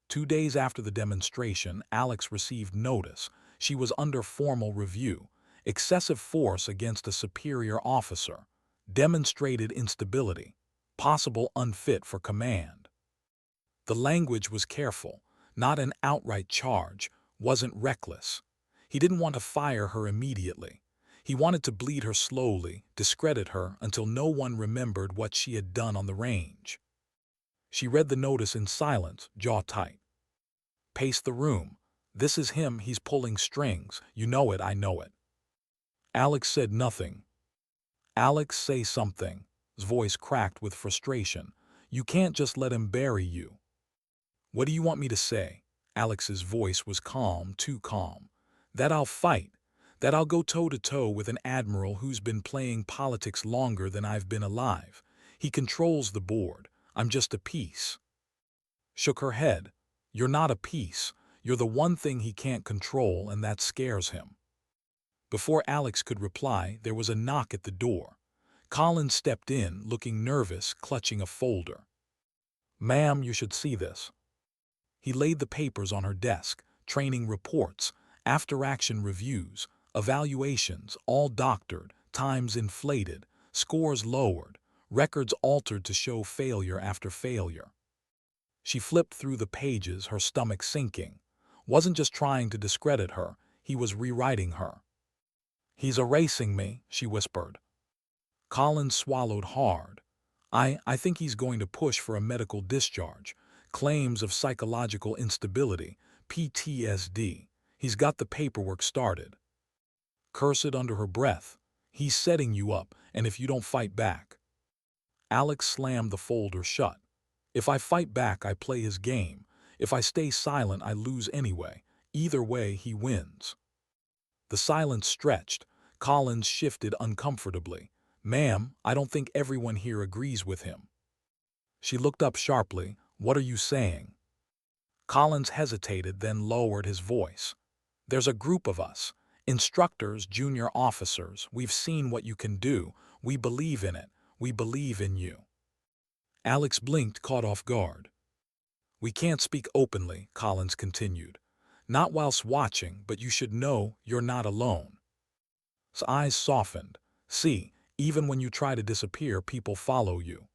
A: 2 days after the demonstration, Alex received notice. She was under formal review. Excessive force against a superior officer. Demonstrated instability. Possible unfit for command. The language was careful, not an outright charge, wasn't reckless. He didn't want to fire her immediately. He wanted to bleed her slowly, discredit her until no one remembered what she had done on the range. She read the notice in silence, jaw tight. Paced the room. This is him, he's pulling strings. You know it, I know it. Alex said nothing. Alex, say something. His voice cracked with frustration. You can't just let him bury you. What do you want me to say? Alex's voice was calm, too calm. That I'll fight. That I'll go toe-to-toe with an admiral who's been playing politics longer than I've been alive. He controls the board. I'm just a piece. Shook her head. You're not a piece. You're the one thing he can't control, and that scares him. Before Alex could reply, there was a knock at the door. Collins stepped in, looking nervous, clutching a folder. Ma'am, you should see this. He laid the papers on her desk, training reports, after-action reviews, evaluations, all doctored, times inflated, scores lowered, records altered to show failure after failure. She flipped through the pages, her stomach sinking. Wasn't just trying to discredit her, he was rewriting her. He's erasing me, she whispered. Collins swallowed hard. I think he's going to push for a medical discharge. Claims of psychological instability, PTSD. He's got the paperwork started. Cursed under her breath. He's setting you up, and if you don't fight back. Alex slammed the folder shut. If I fight back, I play his game. If I stay silent, I lose anyway. Either way, he wins. The silence stretched. Collins shifted uncomfortably. Ma'am, I don't think everyone here agrees with him. She looked up sharply. What are you saying? Collins hesitated, then lowered his voice. There's a group of us. Instructors, junior officers. We've seen what you can do. We believe in it. We believe in you. Alex blinked, caught off guard. We can't speak openly, Collins continued. Not whilst watching, but you should know you're not alone. His eyes softened. See, even when you try to disappear, people follow you.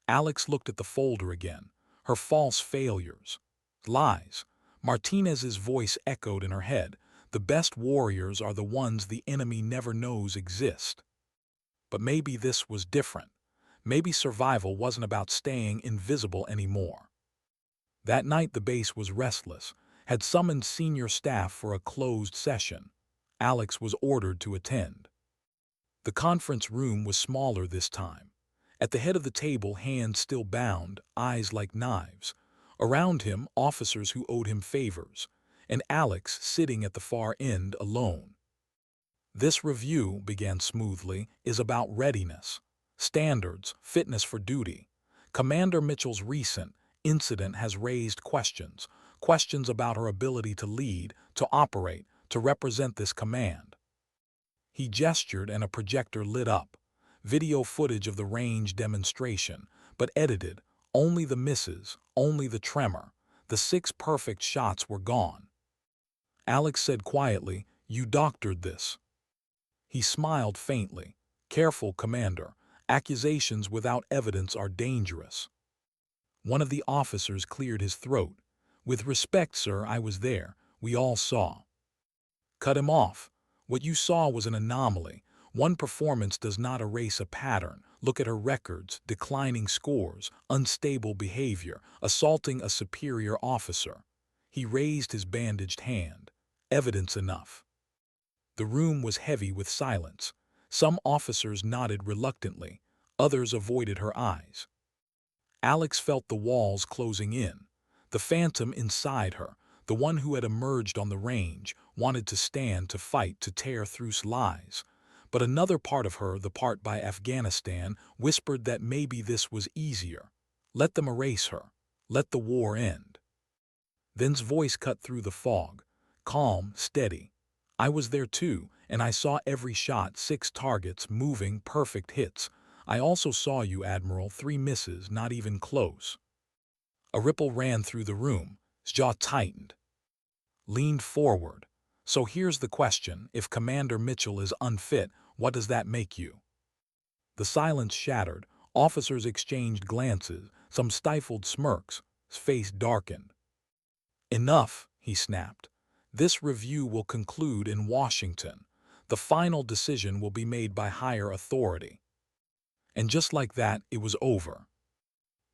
A: Alex looked at the folder again. Her false failures. Lies. Martinez's voice echoed in her head. The best warriors are the ones the enemy never knows exist. But maybe this was different. Maybe survival wasn't about staying invisible anymore. That night the base was restless, had summoned senior staff for a closed session. Alex was ordered to attend. The conference room was smaller this time. At the head of the table, hands still bound, eyes like knives. Around him, officers who owed him favors, and Alex sitting at the far end alone. This review, began smoothly, is about readiness. Standards, fitness for duty. Commander Mitchell's recent incident has raised questions about her ability to lead, to operate, to represent this command. He gestured and a projector lit up. Video footage of the range demonstration, but edited. Only the misses, only the tremor. The 6 perfect shots were gone. Alex said quietly, "You doctored this." He smiled faintly. "Careful, Commander. Accusations without evidence are dangerous." One of the officers cleared his throat. "With respect, sir, I was there. We all saw." "Cut him off. What you saw was an anomaly. One performance does not erase a pattern. Look at her records, declining scores, unstable behavior, assaulting a superior officer." He raised his bandaged hand. "Evidence enough." The room was heavy with silence. Some officers nodded reluctantly. Others avoided her eyes. Alex felt the walls closing in. The phantom inside her, the one who had emerged on the range, wanted to stand, to fight, to tear through lies. But another part of her, the part by Afghanistan, whispered that maybe this was easier. Let them erase her. Let the war end. Then's voice cut through the fog. Calm, steady. "I was there too, and I saw every shot, 6 targets, moving, perfect hits. I also saw you, Admiral, 3 misses, not even close." A ripple ran through the room. His jaw tightened. Leaned forward. "So here's the question. If Commander Mitchell is unfit, what does that make you?" The silence shattered. Officers exchanged glances, some stifled smirks. His face darkened. "Enough," he snapped. "This review will conclude in Washington. The final decision will be made by higher authority." And just like that, it was over.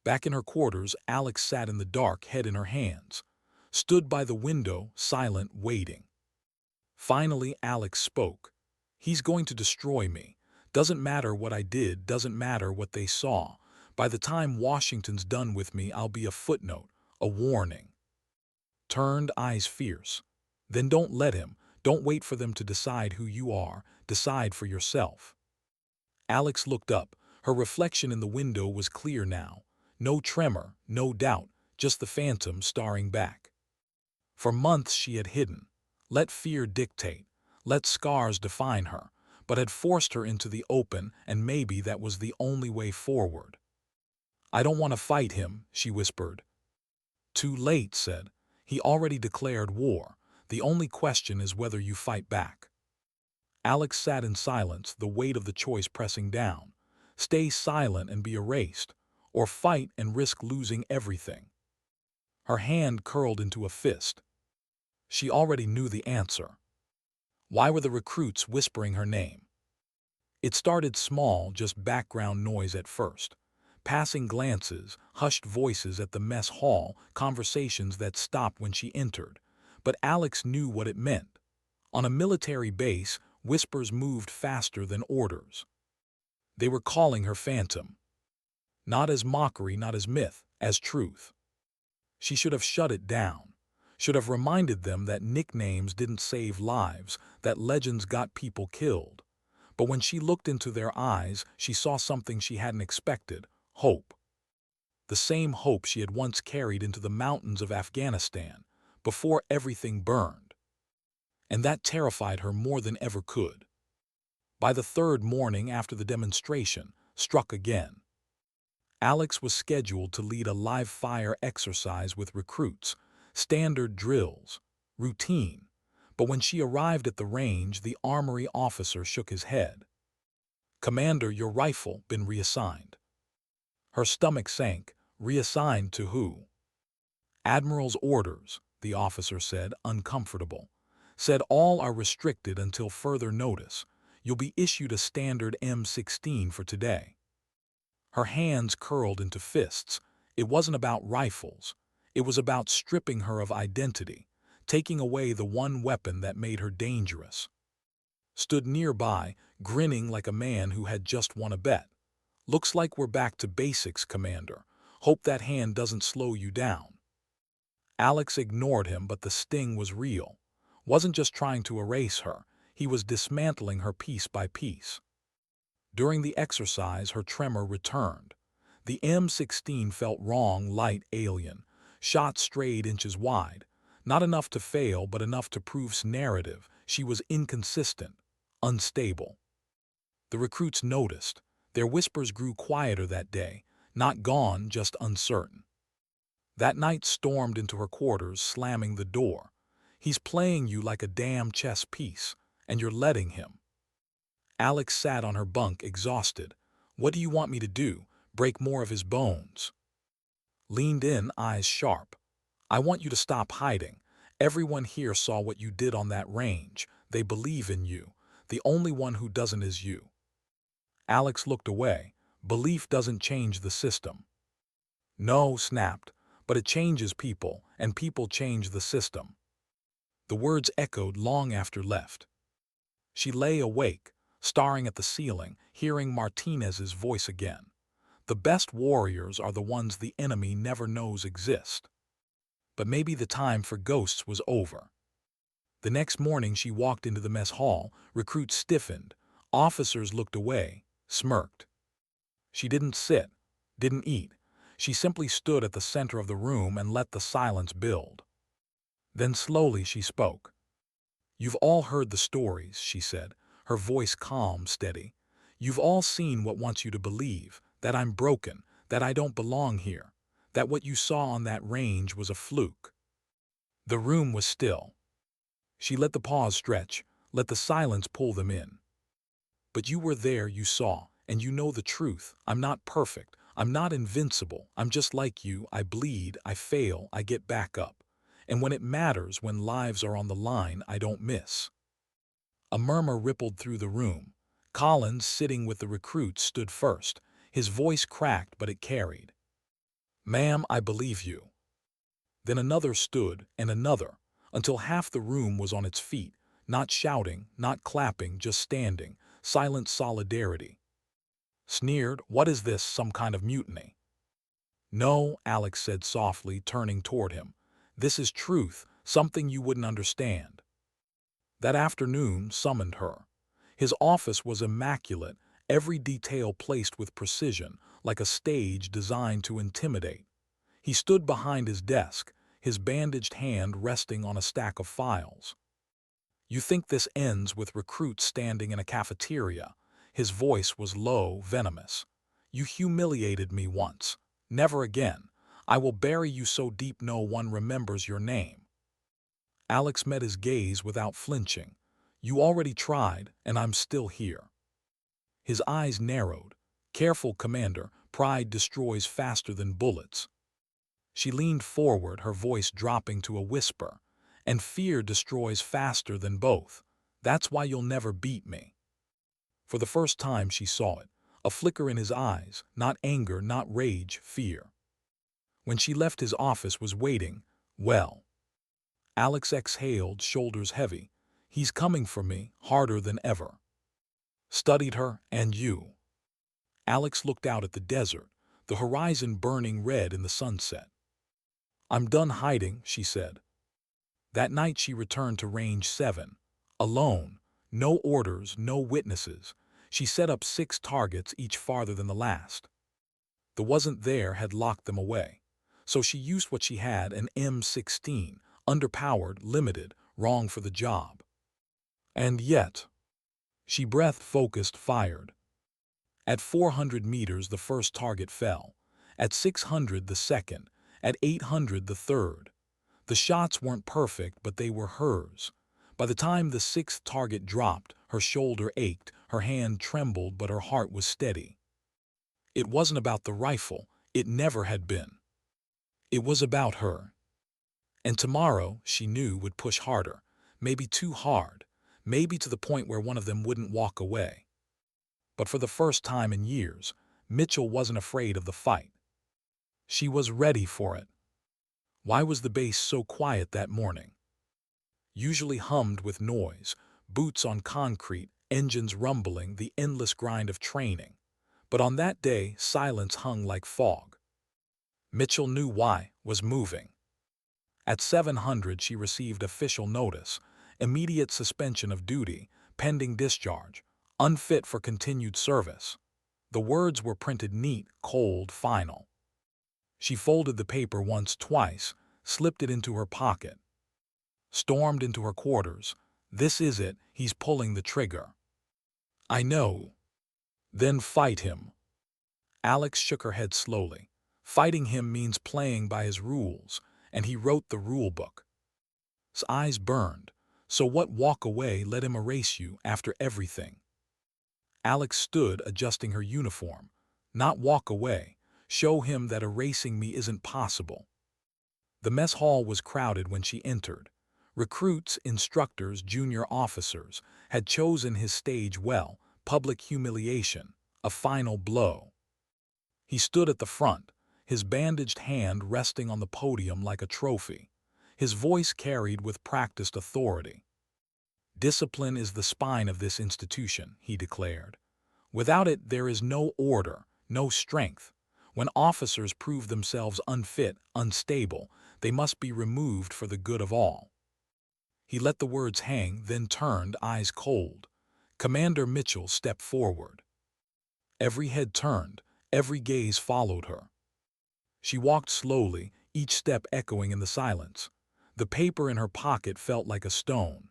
A: Back in her quarters, Alex sat in the dark, head in her hands. Stood by the window, silent, waiting. Finally, Alex spoke. "He's going to destroy me. Doesn't matter what I did, doesn't matter what they saw. By the time Washington's done with me, I'll be a footnote, a warning." Turned, eyes fierce. "Then don't let him. Don't wait for them to decide who you are. Decide for yourself." Alex looked up. Her reflection in the window was clear now. No tremor, no doubt, just the phantom staring back. For months she had hidden. Let fear dictate. Let scars define her. But had forced her into the open, and maybe that was the only way forward. "I don't want to fight him," she whispered. "Too late," said. "He already declared war. The only question is whether you fight back." Alex sat in silence, the weight of the choice pressing down. Stay silent and be erased, or fight and risk losing everything. Her hand curled into a fist. She already knew the answer. Why were the recruits whispering her name? It started small, just background noise at first. Passing glances, hushed voices at the mess hall, conversations that stopped when she entered. But Alex knew what it meant. On a military base, whispers moved faster than orders. They were calling her Phantom. Not as mockery, not as myth, as truth. She should have shut it down. Should have reminded them that nicknames didn't save lives, that legends got people killed. But when she looked into their eyes, she saw something she hadn't expected: hope. The same hope she had once carried into the mountains of Afghanistan, before everything burned. And that terrified her more than ever could. By the third morning after the demonstration, struck again. Alex was scheduled to lead a live-fire exercise with recruits, standard drills, routine. But when she arrived at the range, the armory officer shook his head. "Commander, your rifle been reassigned." Her stomach sank. Reassigned to who? "Admiral's orders," the officer said, uncomfortable. "Said all are restricted until further notice. You'll be issued a standard M16 for today." Her hands curled into fists. It wasn't about rifles. It was about stripping her of identity, taking away the one weapon that made her dangerous. Stood nearby, grinning like a man who had just won a bet. "Looks like we're back to basics, Commander. Hope that hand doesn't slow you down." Alex ignored him, but the sting was real. Wasn't just trying to erase her. He was dismantling her piece by piece. During the exercise, her tremor returned. The M16 felt wrong, light, alien. Shot strayed inches wide. Not enough to fail, but enough to prove's narrative. She was inconsistent, unstable. The recruits noticed. Their whispers grew quieter that day. Not gone, just uncertain. That night stormed into her quarters, slamming the door. "He's playing you like a damn chess piece, and you're letting him." Alex sat on her bunk, exhausted. "What do you want me to do? Break more of his bones?" Leaned in, eyes sharp. I want you to stop hiding. Everyone here saw what you did on that range. They believe in you. The only one who doesn't is you. Alex looked away. Belief doesn't change the system. No, snapped, but it changes people, and people change the system. The words echoed long after left. She lay awake, staring at the ceiling, hearing Martinez's voice again. The best warriors are the ones the enemy never knows exist. But maybe the time for ghosts was over. The next morning she walked into the mess hall. Recruits stiffened. Officers looked away, smirked. She didn't sit, didn't eat. She simply stood at the center of the room and let the silence build. Then slowly she spoke. "You've all heard the stories," she said, her voice calm, steady. "You've all seen what wants you to believe, that I'm broken, that I don't belong here, that what you saw on that range was a fluke." The room was still. She let the pause stretch, let the silence pull them in. "But you were there, you saw, and you know the truth. I'm not perfect. I'm not invincible. I'm just like you. I bleed, I fail, I get back up. And when it matters, when lives are on the line, I don't miss." A murmur rippled through the room. Collins, sitting with the recruits, stood first. His voice cracked, but it carried. "Ma'am, I believe you." Then another stood, and another, until half the room was on its feet, not shouting, not clapping, just standing, silent solidarity. Sneered, "What is this, some kind of mutiny?" "No," Alex said softly, turning toward him. "This is truth, something you wouldn't understand." That afternoon summoned her. His office was immaculate, every detail placed with precision, like a stage designed to intimidate. He stood behind his desk, his bandaged hand resting on a stack of files. "You think this ends with recruits standing in a cafeteria?" His voice was low, venomous. "You humiliated me once. Never again. I will bury you so deep no one remembers your name." Alex met his gaze without flinching. "You already tried, and I'm still here." His eyes narrowed. "Careful, Commander. Pride destroys faster than bullets." She leaned forward, her voice dropping to a whisper. "And fear destroys faster than both. That's why you'll never beat me." For the first time she saw it. A flicker in his eyes, not anger, not rage, fear. When she left, his office was waiting. Well. Alex exhaled, shoulders heavy. "He's coming for me, harder than ever." Studied her, and you. Alex looked out at the desert, the horizon burning red in the sunset. "I'm done hiding," she said. That night she returned to Range 7. Alone. No orders, no witnesses. She set up 6 targets, each farther than the last. The wasn't there had locked them away. So she used what she had, an M16, underpowered, limited, wrong for the job. And yet, she breath-focused, fired. At 400 meters the first target fell. At 600 the second. At 800 the third. The shots weren't perfect, but they were hers. By the time the 6th target dropped, her shoulder ached, her hand trembled, but her heart was steady. It wasn't about the rifle. It never had been. It was about her. And tomorrow, she knew, would push harder. Maybe too hard. Maybe to the point where one of them wouldn't walk away. But for the first time in years, Mitchell wasn't afraid of the fight. She was ready for it. Why was the base so quiet that morning? Usually hummed with noise, boots on concrete, engines rumbling, the endless grind of training. But on that day, silence hung like fog. Mitchell knew why, was moving. At 700 she received official notice, immediate suspension of duty, pending discharge, unfit for continued service. The words were printed neat, cold, final. She folded the paper once, twice, slipped it into her pocket. Stormed into her quarters. "This is it, he's pulling the trigger." "I know." "Then fight him." Alex shook her head slowly. "Fighting him means playing by his rules, and he wrote the rule book." His eyes burned. "So what? Walk away, let him erase you after everything?" Alex stood, adjusting her uniform. "Not walk away. Show him that erasing me isn't possible. The mess hall was crowded when she entered. Recruits, instructors, junior officers had chosen his stage well, public humiliation, a final blow. He stood at the front, his bandaged hand resting on the podium like a trophy. His voice carried with practiced authority. "Discipline is the spine of this institution," he declared. "Without it, there is no order, no strength. When officers prove themselves unfit, unstable, they must be removed for the good of all." He let the words hang, then turned, eyes cold. Commander Mitchell stepped forward. Every head turned, every gaze followed her. She walked slowly, each step echoing in the silence. The paper in her pocket felt like a stone.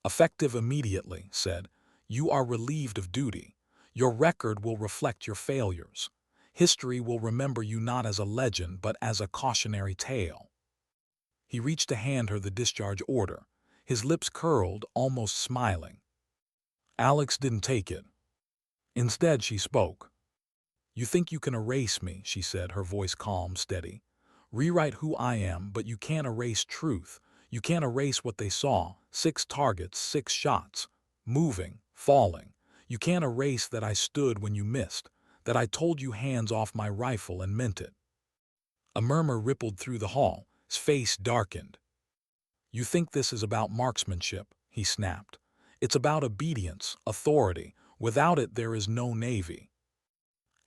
A: "Effective immediately," said. "You are relieved of duty. Your record will reflect your failures. History will remember you not as a legend, but as a cautionary tale." He reached to hand her the discharge order, his lips curled, almost smiling. Alex didn't take it. Instead, she spoke. "You think you can erase me," she said, her voice calm, steady. "Rewrite who I am, but you can't erase truth. You can't erase what they saw. 6 targets, 6 shots. Moving, falling. You can't erase that I stood when you missed, that I told you hands off my rifle and meant it." A murmur rippled through the hall. His face darkened. "You think this is about marksmanship," he snapped. "It's about obedience, authority. Without it, there is no Navy."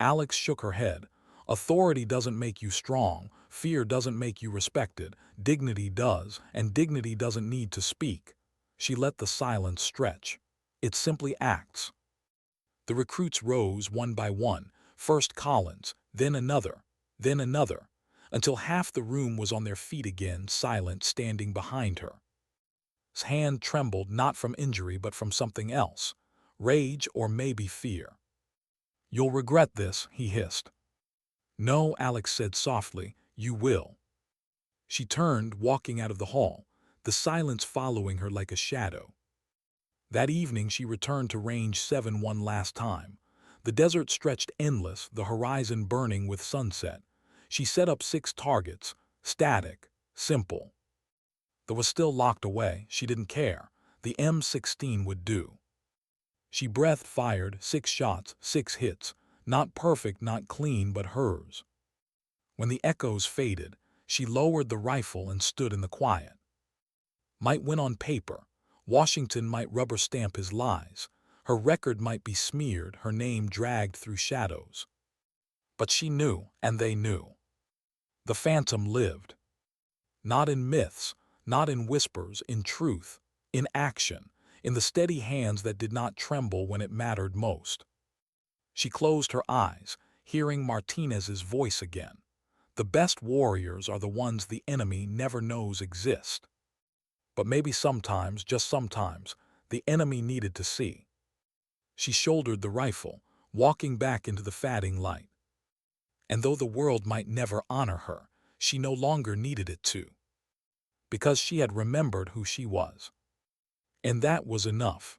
A: Alex shook her head. "Authority doesn't make you strong. Fear doesn't make you respected. Dignity does, and dignity doesn't need to speak." She let the silence stretch. "It simply acts." The recruits rose one by one, first Collins, then another, until half the room was on their feet again, silent, standing behind her. His hand trembled not from injury but from something else, rage or maybe fear. "You'll regret this," he hissed. "No," Alex said softly, "you will." She turned, walking out of the hall, the silence following her like a shadow. That evening she returned to Range 7 one last time. The desert stretched endless, the horizon burning with sunset. She set up 6 targets, static, simple. There was still locked away, she didn't care. The M16 would do. She breathed, fired 6 shots, 6 hits. Not perfect, not clean, but hers. When the echoes faded, she lowered the rifle and stood in the quiet. Might win on paper. Washington might rubber stamp his lies. Her record might be smeared, her name dragged through shadows. But she knew, and they knew. The Phantom lived. Not in myths, not in whispers, in truth, in action, in the steady hands that did not tremble when it mattered most. She closed her eyes, hearing Martinez's voice again. "The best warriors are the ones the enemy never knows exist." But maybe sometimes, just sometimes, the enemy needed to see. She shouldered the rifle, walking back into the fading light. And though the world might never honor her, she no longer needed it to. Because she had remembered who she was. And that was enough.